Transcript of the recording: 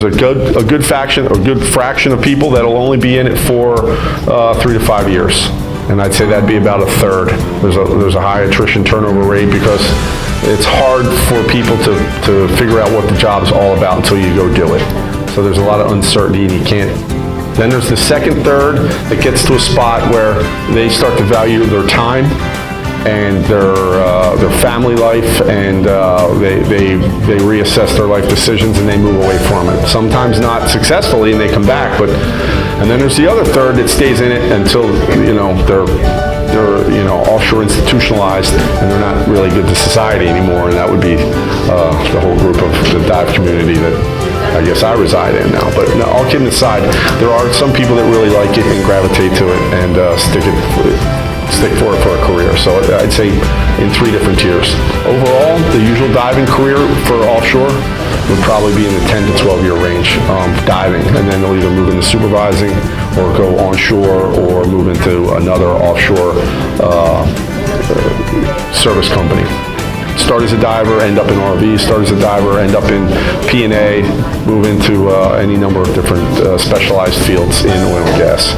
a good fraction of people that'll only be in it for 3 to 5 years. And I'd say that'd be about a third. There's a high attrition turnover rate because it's hard for people to figure out what the job is all about until you go do it. So there's a lot of uncertainty and you can't. Then there's the second third that gets to a spot where they start to value their time and their family life, and they reassess their life decisions and they move away from it. Sometimes not successfully, and they come back. And then there's the other third that stays in it until they're offshore institutionalized and they're not really good to society anymore. And that would be the whole group of the dive community that I guess I reside in now. But no, all kidding aside, there are some people that really like it and gravitate to it and stick for it for a career. So I'd say in 3 different tiers. Overall, the usual diving career for offshore would probably be in the 10 to 12 year range diving, and then they'll either move into supervising or go onshore or move into another offshore service company. Start as a diver, end up in RV, start as a diver, end up in P&A, move into any number of different specialized fields in oil and gas.